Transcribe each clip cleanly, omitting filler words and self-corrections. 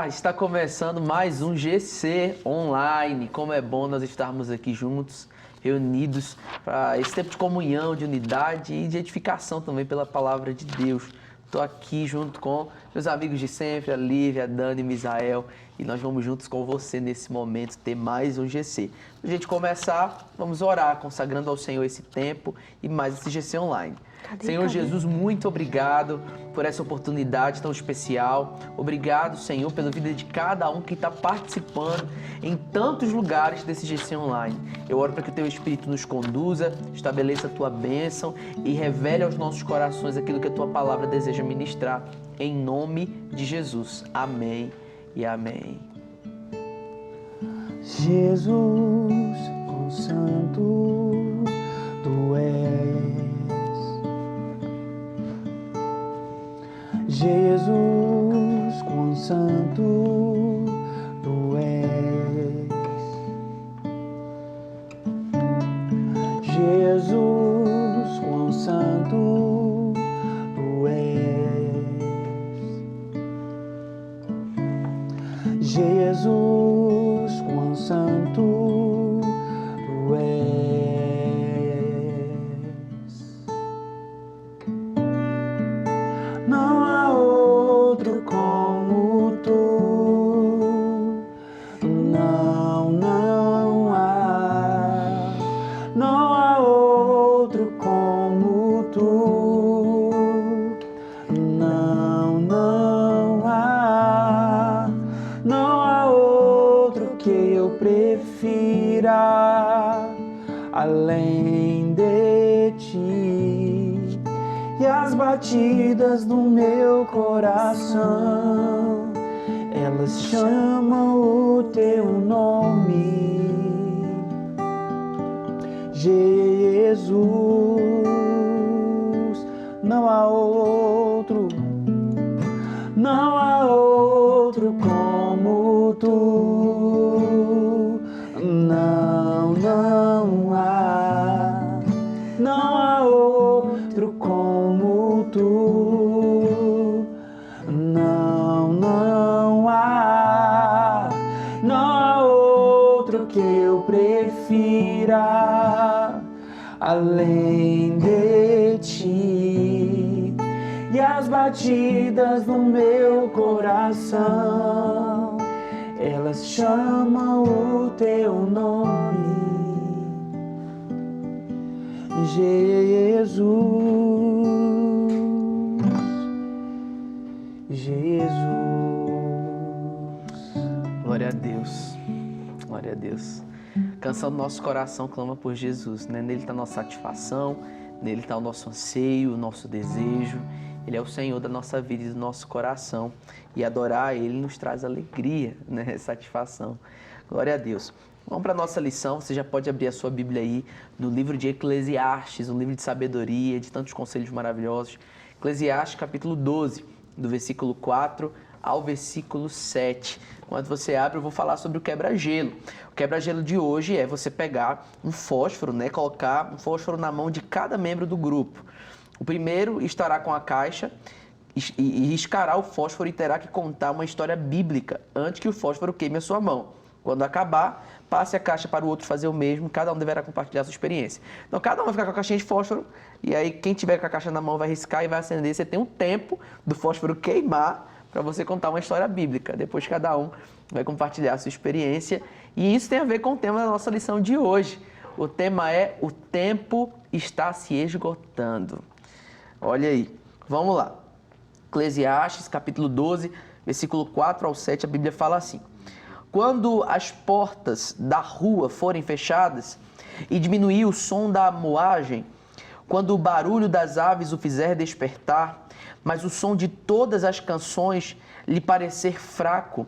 Olá, está começando mais um GC Online. Como é bom nós estarmos aqui juntos, reunidos para esse tempo de comunhão, de unidade e de edificação também pela palavra de Deus. Estou aqui junto com meus amigos de sempre, a Lívia, a Dani, Misael, e nós vamos juntos com você nesse momento ter mais um GC. Para a gente começar, vamos orar, consagrando ao Senhor esse tempo e mais esse GC Online. Senhor Jesus, muito obrigado por essa oportunidade tão especial. Obrigado, Senhor, pela vida de cada um que está participando em tantos lugares desse GC Online. Eu oro para que o Teu Espírito nos conduza, estabeleça a Tua bênção e revele aos nossos corações aquilo que a Tua palavra deseja ministrar. Em nome de Jesus. Amém e amém. Jesus, quão santo Tu és. Jesus, quão santo Tu és. Jesus, quão santo Tu és. Jesus, quão santo Tu és. Não há outro como Tu. Não, não há. Não há outro como Tu. Não, não há. Não há outro que eu prefira além de Ti. E as batidas do meu coração, elas chamam o Teu nome. Jesus, não há outro. Não há outro como Tu. Não, não há. Não há outro como Tu. Não, não há. Não há outro que eu prefira além de Ti. E as batidas do meu coração, elas chamam o Teu nome. Jesus, Jesus. Glória a Deus, glória a Deus. A canção do nosso coração clama por Jesus, né? Nele está a nossa satisfação, nele está o nosso anseio, o nosso desejo. Ele é o Senhor da nossa vida e do nosso coração. E adorar Ele nos traz alegria, né? Satisfação. Glória a Deus. Vamos para a nossa lição. Você já pode abrir a sua Bíblia aí no livro de Eclesiastes, um livro de sabedoria, de tantos conselhos maravilhosos. Eclesiastes, capítulo 12, do versículo 4 ao versículo 7. Quando você abre, eu vou falar sobre o quebra-gelo. O quebra-gelo de hoje é você pegar um fósforo, né? Colocar um fósforo na mão de cada membro do grupo. O primeiro estará com a caixa e riscará o fósforo e terá que contar uma história bíblica antes que o fósforo queime a sua mão. Quando acabar, passe a caixa para o outro fazer o mesmo, cada um deverá compartilhar a sua experiência. Então, cada um vai ficar com a caixinha de fósforo e aí quem tiver com a caixa na mão vai riscar e vai acender. Você tem um tempo do fósforo queimar para você contar uma história bíblica. Depois, cada um vai compartilhar a sua experiência. E isso tem a ver com o tema da nossa lição de hoje. O tema é: o tempo está se esgotando. Olha aí, vamos lá. Eclesiastes, capítulo 12, versículo 4 ao 7, a Bíblia fala assim: quando as portas da rua forem fechadas e diminuir o som da moagem, quando o barulho das aves o fizer despertar, mas o som de todas as canções lhe parecer fraco,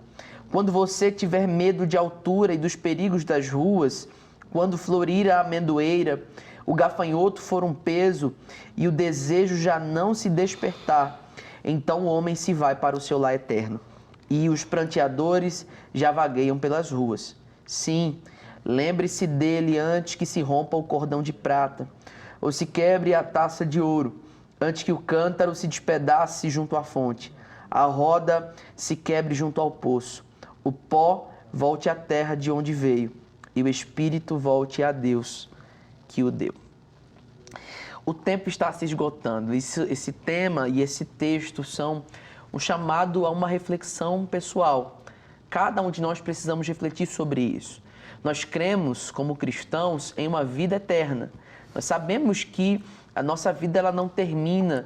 quando você tiver medo de altura e dos perigos das ruas, quando florir a amendoeira, o gafanhoto for um peso e o desejo já não se despertar, então o homem se vai para o seu lar eterno e os pranteadores já vagueiam pelas ruas. Sim, lembre-se dele antes que se rompa o cordão de prata ou se quebre a taça de ouro, antes que o cântaro se despedace junto à fonte. a roda se quebre junto ao poço, o pó volte à terra de onde veio, e o espírito volte a Deus que o deu. O tempo está se esgotando. Esse tema e esse texto são um chamado a uma reflexão pessoal. Cada um de nós precisamos refletir sobre isso. Nós cremos, como cristãos, em uma vida eterna. Nós sabemos que a nossa vida ela não termina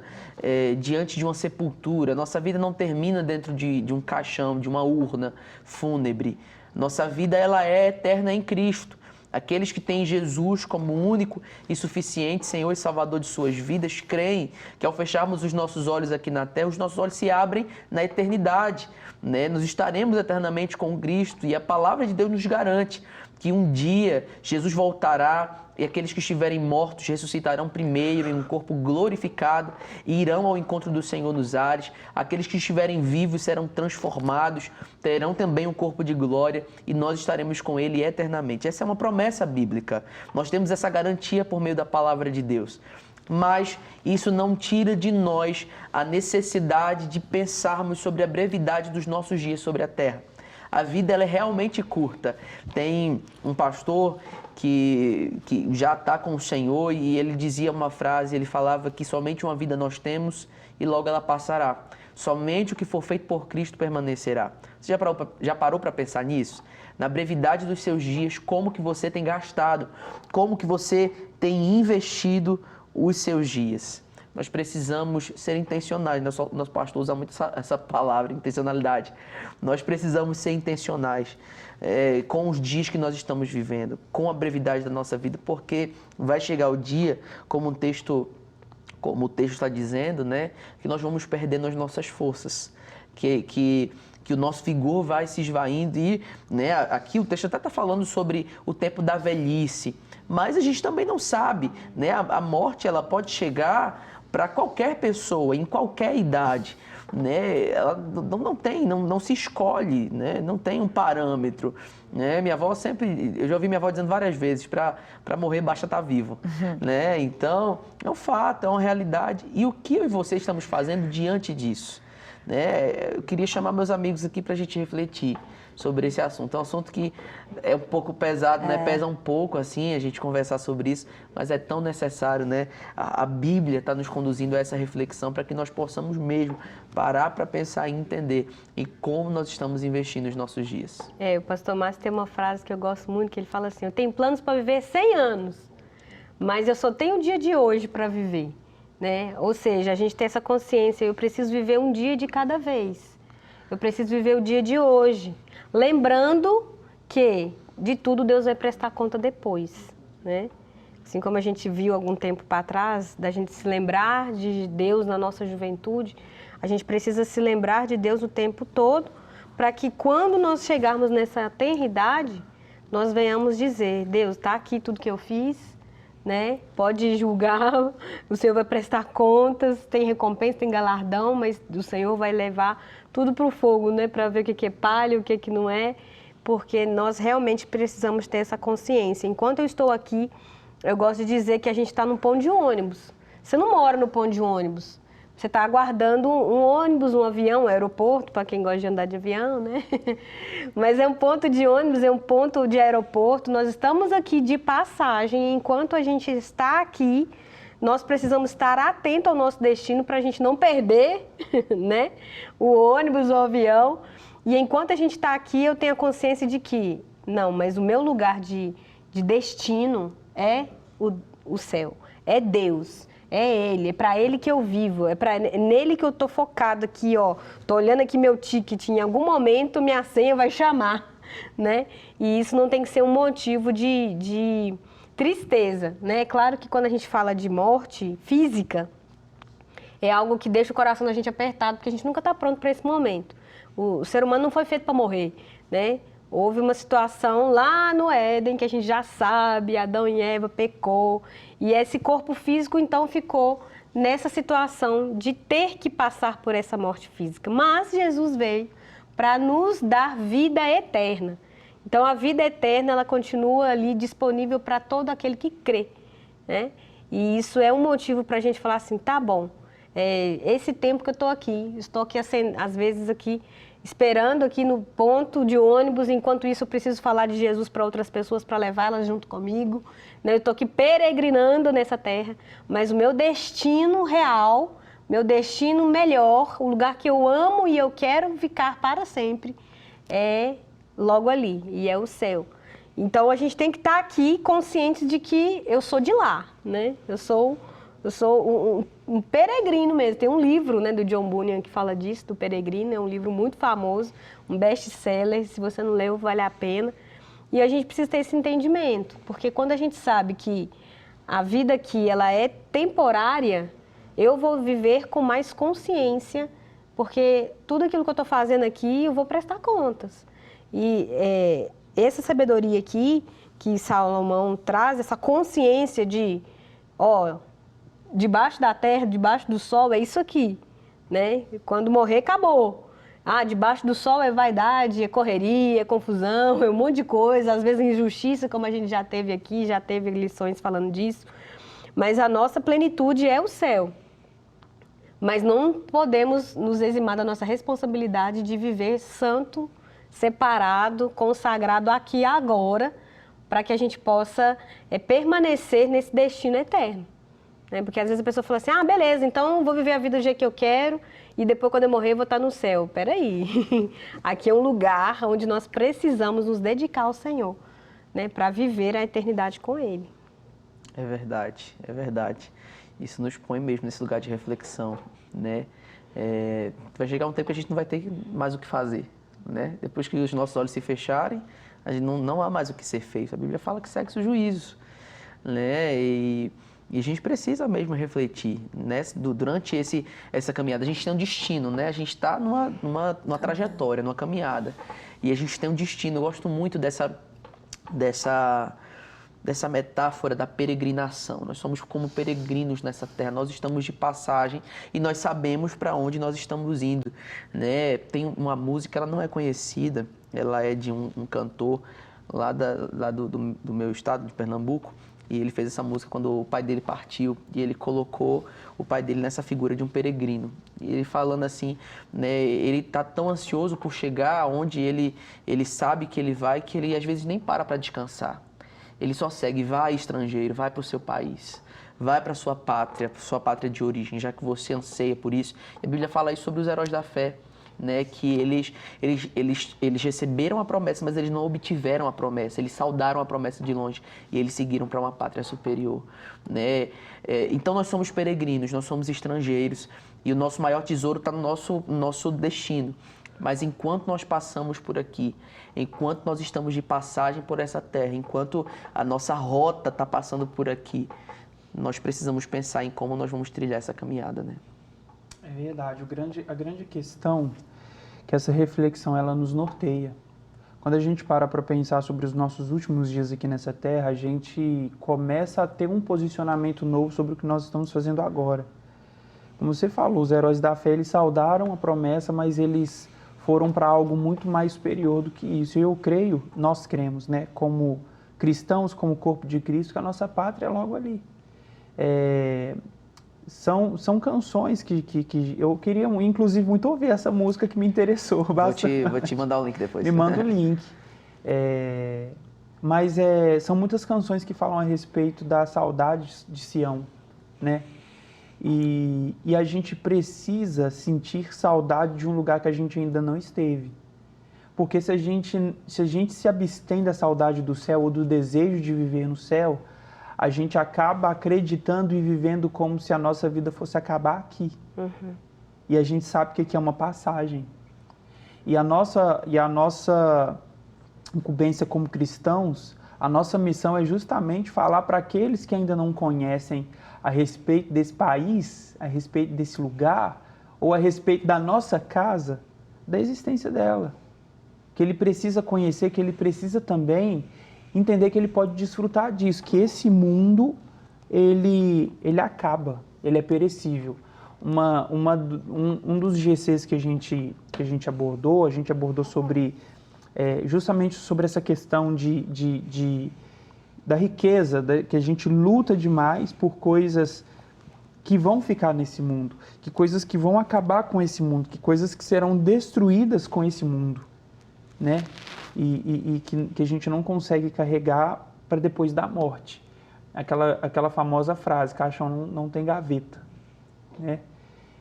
diante de uma sepultura. A nossa vida não termina dentro de um caixão, de uma urna fúnebre. Nossa vida ela é eterna em Cristo. Aqueles que têm Jesus como único e suficiente Senhor e Salvador de suas vidas, creem que ao fecharmos os nossos olhos aqui na terra, os nossos olhos se abrem na eternidade, né? Nós estaremos eternamente com Cristo e a palavra de Deus nos garante que um dia Jesus voltará e aqueles que estiverem mortos ressuscitarão primeiro em um corpo glorificado e irão ao encontro do Senhor nos ares. Aqueles que estiverem vivos serão transformados, terão também um corpo de glória e nós estaremos com Ele eternamente. Essa é uma promessa bíblica. Nós temos essa garantia por meio da palavra de Deus. Mas isso não tira de nós a necessidade de pensarmos sobre a brevidade dos nossos dias sobre a terra. A vida ela é realmente curta. Tem um pastor que já está com o Senhor e ele dizia uma frase, ele falava que somente uma vida nós temos e logo ela passará. Somente o que for feito por Cristo permanecerá. Você já parou para pensar nisso? Na brevidade dos seus dias, como que você tem gastado? Como que você tem investido os seus dias? Nós precisamos ser intencionais. Nosso pastor usa muito essa palavra, intencionalidade. Nós precisamos ser intencionais com os dias que nós estamos vivendo, com a brevidade da nossa vida, porque vai chegar o dia, como o texto está dizendo, né, que nós vamos perdendo as nossas forças, que o nosso vigor vai se esvaindo e, né, aqui o texto até está falando sobre o tempo da velhice, mas a gente também não sabe, né, a morte ela pode chegar para qualquer pessoa, em qualquer idade, né? Ela não se escolhe, né? Não tem um parâmetro, né? Minha avó eu já ouvi minha avó dizendo várias vezes, para morrer basta estar vivo, né? Então, é um fato, é uma realidade. E o que eu e você estamos fazendo diante disso? Né? Eu queria chamar meus amigos aqui para a gente refletir sobre esse assunto. É um assunto que é um pouco pesado, né? Pesa um pouco, assim, a gente conversar sobre isso, mas é tão necessário, né? A Bíblia está nos conduzindo a essa reflexão para que nós possamos mesmo parar para pensar e entender em como nós estamos investindo os nossos dias. O pastor Márcio tem uma frase que eu gosto muito, que ele fala assim: eu tenho planos para viver 100 anos, mas eu só tenho o dia de hoje para viver, né? Ou seja, a gente tem essa consciência, eu preciso viver um dia de cada vez. Eu preciso viver o dia de hoje. Lembrando que de tudo Deus vai prestar conta depois, né? Assim como a gente viu algum tempo para trás, da gente se lembrar de Deus na nossa juventude, a gente precisa se lembrar de Deus o tempo todo, para que quando nós chegarmos nessa tenridade, nós venhamos dizer: Deus, está aqui tudo que eu fiz, né? Pode julgar, o Senhor vai prestar contas, tem recompensa, tem galardão, mas o Senhor vai levar tudo para o fogo, né? Para ver o que é palha, o que não é, porque nós realmente precisamos ter essa consciência. Enquanto eu estou aqui, eu gosto de dizer que a gente está num ponto de ônibus. Você não mora no ponto de ônibus, você está aguardando um ônibus, um avião, um aeroporto, para quem gosta de andar de avião, né? Mas é um ponto de ônibus, é um ponto de aeroporto. Nós estamos aqui de passagem e enquanto a gente está aqui, nós precisamos estar atento ao nosso destino para a gente não perder, né, o ônibus, o avião. E enquanto a gente está aqui, eu tenho a consciência de que, não, mas o meu lugar de destino é o céu, é Deus, é Ele, é para Ele que eu vivo, nele que eu estou focado aqui, ó. Estou olhando aqui meu ticket, em algum momento minha senha vai chamar, né? E isso não tem que ser um motivo de tristeza, né? É claro que quando a gente fala de morte física, é algo que deixa o coração da gente apertado, porque a gente nunca está pronto para esse momento. O ser humano não foi feito para morrer, né? Houve uma situação lá no Éden, que a gente já sabe, Adão e Eva pecou, e esse corpo físico então ficou nessa situação de ter que passar por essa morte física. Mas Jesus veio para nos dar vida eterna. Então, a vida eterna, ela continua ali disponível para todo aquele que crê, né? E isso é um motivo para a gente falar assim, tá bom, esse tempo que eu estou aqui. Estou aqui, às vezes, aqui, esperando aqui no ponto de ônibus, enquanto isso eu preciso falar de Jesus para outras pessoas, para levá-las junto comigo. Né? Eu estou aqui peregrinando nessa terra, mas o meu destino real, meu destino melhor, o lugar que eu amo e eu quero ficar para sempre, é logo ali, e é o céu. Então a gente tem que estar aqui consciente de que eu sou de lá, né? Eu sou um peregrino mesmo. Tem um livro, né, do John Bunyan que fala disso, do peregrino, é um livro muito famoso, um best-seller, se você não leu, vale a pena. E a gente precisa ter esse entendimento, porque quando a gente sabe que a vida aqui ela é temporária, eu vou viver com mais consciência, porque tudo aquilo que eu estou fazendo aqui eu vou prestar contas. E essa sabedoria aqui que Salomão traz, essa consciência de, debaixo da terra, debaixo do sol, é isso aqui, né? Quando morrer, acabou. Debaixo do sol é vaidade, é correria, é confusão, é um monte de coisa, às vezes injustiça, como a gente já teve aqui, já teve lições falando disso. Mas a nossa plenitude é o céu. Mas não podemos nos eximar da nossa responsabilidade de viver santo, separado, consagrado aqui e agora, para que a gente possa permanecer nesse destino eterno. Né? Porque às vezes a pessoa fala assim, beleza, então vou viver a vida do jeito que eu quero e depois quando eu morrer eu vou estar no céu. Peraí, aqui é um lugar onde nós precisamos nos dedicar ao Senhor, né? Para viver a eternidade com Ele. É verdade, é verdade. Isso nos põe mesmo nesse lugar de reflexão, né? Vai chegar um tempo que a gente não vai ter mais o que fazer, né? Depois que os nossos olhos se fecharem, a gente não há mais o que ser feito. A Bíblia fala que segue-se o juízo, né? E a gente precisa mesmo refletir, né? Durante essa caminhada. A gente tem um destino, né? A gente está numa trajetória, numa caminhada. E a gente tem um destino. Eu gosto muito dessa metáfora da peregrinação. Nós somos como peregrinos nessa terra, nós estamos de passagem e nós sabemos para onde nós estamos indo, né? Tem uma música, ela não é conhecida, ela é de um cantor lá do meu estado, de Pernambuco, e ele fez essa música quando o pai dele partiu e ele colocou o pai dele nessa figura de um peregrino. E ele falando assim, né, ele está tão ansioso por chegar onde ele sabe que ele vai, que ele às vezes nem para descansar. Ele só segue, vai estrangeiro, vai para o seu país, vai para a sua pátria de origem, já que você anseia por isso. E a Bíblia fala isso sobre os heróis da fé, né? Que eles receberam a promessa, mas eles não obtiveram a promessa, eles saudaram a promessa de longe e eles seguiram para uma pátria superior, né? Então nós somos peregrinos, nós somos estrangeiros e o nosso maior tesouro está no nosso destino. Mas enquanto nós passamos por aqui, enquanto nós estamos de passagem por essa terra, enquanto a nossa rota está passando por aqui, nós precisamos pensar em como nós vamos trilhar essa caminhada, né? É verdade. A grande questão é que essa reflexão ela nos norteia. Quando a gente para pensar sobre os nossos últimos dias aqui nessa terra, a gente começa a ter um posicionamento novo sobre o que nós estamos fazendo agora. Como você falou, os heróis da fé, eles saudaram a promessa, mas eles foram para algo muito mais superior do que isso. E eu creio, nós cremos, né, como cristãos, como corpo de Cristo, que a nossa pátria é logo ali. São canções que eu queria, inclusive, muito ouvir essa música que me interessou bastante. Vou te mandar o link depois. Me manda o link. Mas são muitas canções que falam a respeito da saudade de Sião, né? E a gente precisa sentir saudade de um lugar que a gente ainda não esteve. Porque se a gente se abstém da saudade do céu ou do desejo de viver no céu, a gente acaba acreditando e vivendo como se a nossa vida fosse acabar aqui. Uhum. E a gente sabe que aqui é uma passagem. E a nossa incumbência como cristãos, a nossa missão é justamente falar para aqueles que ainda não conhecem a respeito desse país, a respeito desse lugar, ou a respeito da nossa casa, da existência dela. Que ele precisa conhecer, que ele precisa também entender que ele pode desfrutar disso, que esse mundo, ele acaba, ele é perecível. Um dos GCs que a gente abordou sobre, justamente sobre essa questão da riqueza, que a gente luta demais por coisas que vão ficar nesse mundo, que coisas que vão acabar com esse mundo, que coisas que serão destruídas com esse mundo, né? E que a gente não consegue carregar para depois da morte. Aquela famosa frase, caixão não tem gaveta, né?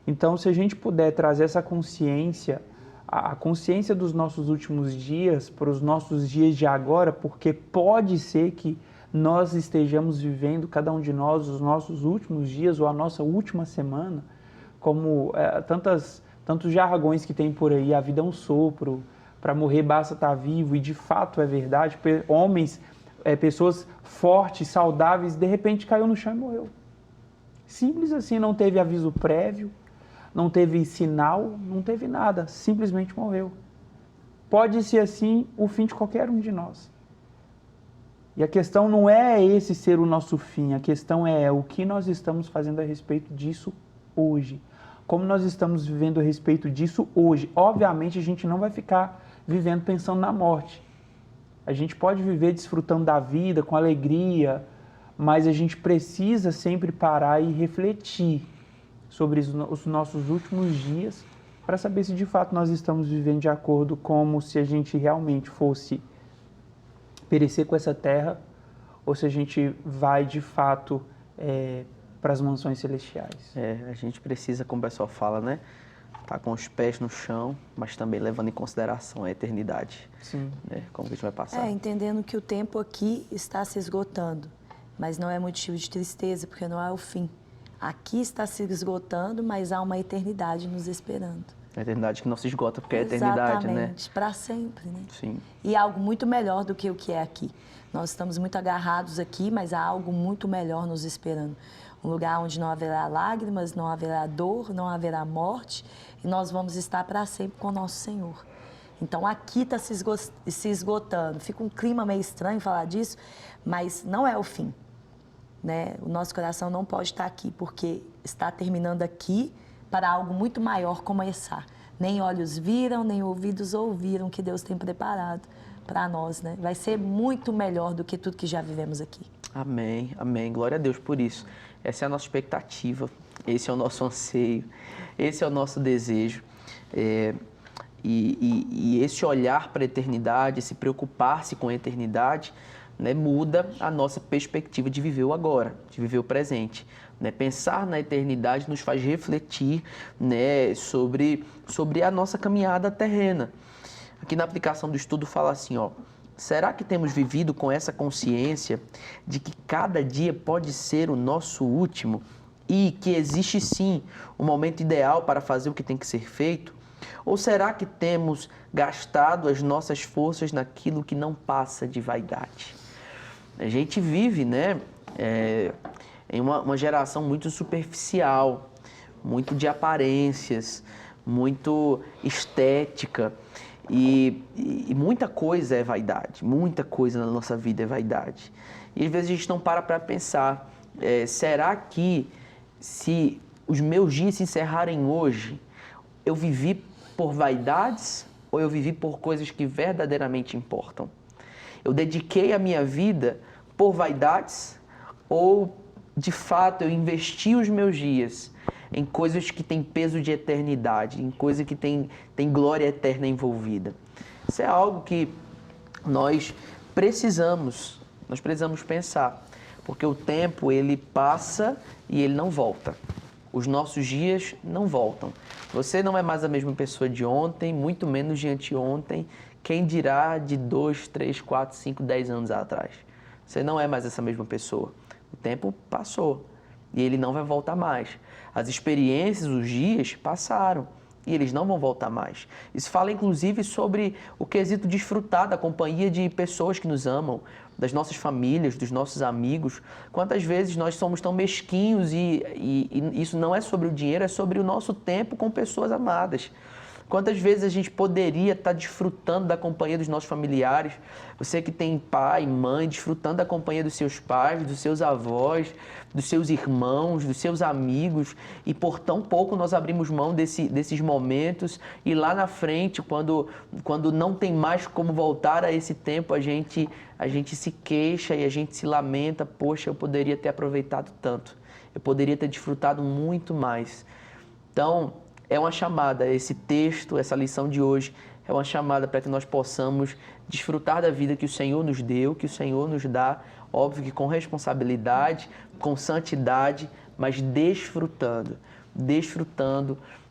Então, se a gente puder trazer essa consciência, a consciência dos nossos últimos dias para os nossos dias de agora, porque pode ser que nós estejamos vivendo, cada um de nós, os nossos últimos dias ou a nossa última semana, como tantos jargões que tem por aí, a vida é um sopro, para morrer basta estar vivo, e de fato é verdade, homens, pessoas fortes, saudáveis, de repente caiu no chão e morreu. Simples assim, não teve aviso prévio, não teve sinal, não teve nada, simplesmente morreu. Pode ser assim o fim de qualquer um de nós. E a questão não é esse ser o nosso fim, a questão é o que nós estamos fazendo a respeito disso hoje. Como nós estamos vivendo a respeito disso hoje. Obviamente a gente não vai ficar vivendo pensando na morte. A gente pode viver desfrutando da vida, com alegria, mas a gente precisa sempre parar e refletir sobre os nossos últimos dias para saber se de fato nós estamos vivendo de acordo como se a gente realmente fosse perecer com essa terra, ou se a gente vai de fato para as mansões celestiais. A gente precisa, como o pessoal fala, né? Tá com os pés no chão, mas também levando em consideração a eternidade. Sim. Né? Como que a gente vai passar. Entendendo que o tempo aqui está se esgotando, mas não é motivo de tristeza, porque não é o fim. Aqui está se esgotando, mas há uma eternidade nos esperando. A eternidade que não se esgota, porque é a eternidade, né? Exatamente, para sempre, né? Sim. E algo muito melhor do que o que é aqui. Nós estamos muito agarrados aqui, mas há algo muito melhor nos esperando. Um lugar onde não haverá lágrimas, não haverá dor, não haverá morte, e nós vamos estar para sempre com o nosso Senhor. Então aqui está se esgotando. Fica um clima meio estranho falar disso, mas não é o fim, né? O nosso coração não pode estar aqui, porque está terminando aqui para algo muito maior começar. Nem olhos viram, nem ouvidos ouviram o que Deus tem preparado para nós, né? Vai ser muito melhor do que tudo que já vivemos aqui. Amém, amém. Glória a Deus por isso. Essa é a nossa expectativa, esse é o nosso anseio, esse é o nosso desejo. E esse olhar para a eternidade, esse preocupar-se com a eternidade, né, muda a nossa perspectiva de viver o agora, de viver o presente. Né? Pensar na eternidade nos faz refletir, né, sobre a nossa caminhada terrena. Aqui na aplicação do estudo fala assim, ó, será que temos vivido com essa consciência de que cada dia pode ser o nosso último e que existe sim um momento ideal para fazer o que tem que ser feito? Ou será que temos gastado as nossas forças naquilo que não passa de vaidade? A gente vive, né, em uma geração muito superficial, muito de aparências, muito estética. E muita coisa é vaidade, muita coisa na nossa vida é vaidade. E às vezes a gente não para pensar, será que se os meus dias se encerrarem hoje, eu vivi por vaidades ou eu vivi por coisas que verdadeiramente importam? Eu dediquei a minha vida por vaidades ou, de fato, eu investi os meus dias em coisas que têm peso de eternidade, em coisas que têm glória eterna envolvida? Isso é algo que nós precisamos pensar, porque o tempo, ele passa e ele não volta. Os nossos dias não voltam. Você não é mais a mesma pessoa de ontem, muito menos de anteontem, quem dirá de 2, 3, 4, 5, 10 anos atrás. Você não é mais essa mesma pessoa. O tempo passou e ele não vai voltar mais. As experiências, os dias passaram e eles não vão voltar mais. Isso fala, inclusive, sobre o quesito desfrutar da companhia de pessoas que nos amam, das nossas famílias, dos nossos amigos. Quantas vezes nós somos tão mesquinhos e isso não é sobre o dinheiro, é sobre o nosso tempo com pessoas amadas. Quantas vezes a gente poderia estar desfrutando da companhia dos nossos familiares? Você que tem pai, mãe, desfrutando da companhia dos seus pais, dos seus avós, dos seus irmãos, dos seus amigos, e por tão pouco nós abrimos mão desses momentos, e lá na frente, quando não tem mais como voltar a esse tempo, a gente se queixa e a gente se lamenta: poxa, eu poderia ter aproveitado tanto, eu poderia ter desfrutado muito mais. Então, é uma chamada, esse texto, essa lição de hoje, é uma chamada para que nós possamos desfrutar da vida que o Senhor nos deu, que o Senhor nos dá, óbvio que com responsabilidade, com santidade, mas desfrutando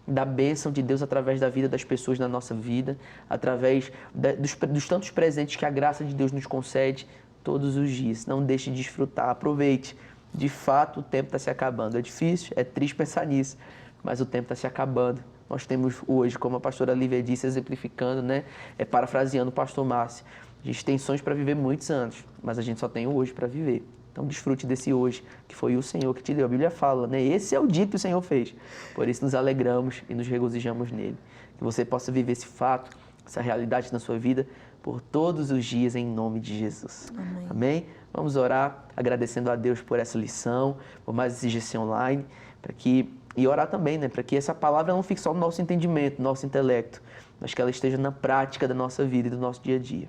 da bênção de Deus através da vida das pessoas na nossa vida, através dos tantos presentes que a graça de Deus nos concede todos os dias. Não deixe de desfrutar, aproveite. De fato, o tempo está se acabando. É difícil, é triste pensar nisso, mas o tempo está se acabando. Nós temos hoje, como a pastora Lívia disse, exemplificando, né? Parafraseando o pastor Márcio, a gente tem sonhos para viver muitos anos, mas a gente só tem o hoje para viver. Então desfrute desse hoje, que foi o Senhor que te deu. A Bíblia fala, né? Esse é o dia que o Senhor fez. Por isso nos alegramos e nos regozijamos nele. Que você possa viver esse fato, essa realidade na sua vida, por todos os dias, em nome de Jesus. Amém. Amém? Vamos orar agradecendo a Deus por essa lição, por mais esse GC Online, e orar também, né? Para que essa palavra não fique só no nosso entendimento, no nosso intelecto, mas que ela esteja na prática da nossa vida e do nosso dia a dia.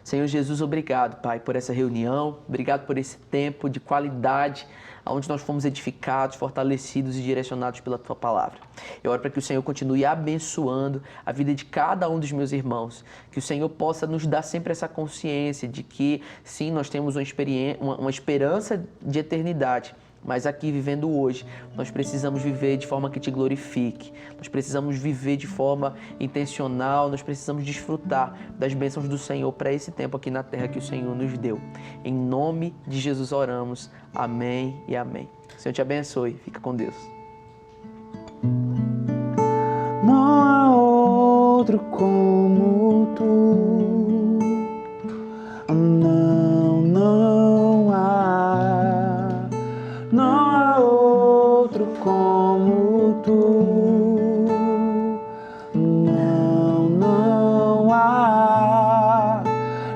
Senhor Jesus, obrigado, Pai, por essa reunião, obrigado por esse tempo de qualidade, onde nós fomos edificados, fortalecidos e direcionados pela Tua Palavra. Eu oro para que o Senhor continue abençoando a vida de cada um dos meus irmãos, que o Senhor possa nos dar sempre essa consciência de que, sim, nós temos uma esperança de eternidade, mas aqui, vivendo hoje, nós precisamos viver de forma que te glorifique. Nós precisamos viver de forma intencional, nós precisamos desfrutar das bênçãos do Senhor para esse tempo aqui na terra que o Senhor nos deu. Em nome de Jesus oramos. Amém e amém. O Senhor te abençoe. Fica com Deus. Não há outro como tu. Não há. Não há outro como tu. Não há.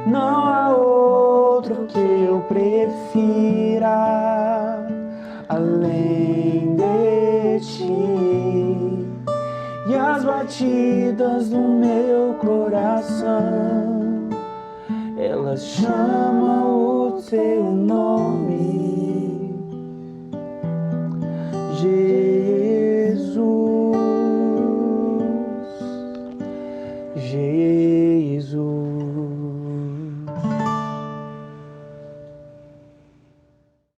Não há outro que eu prefira além de ti. E as batidas do meu coração, elas chamam o teu nome. Jesus.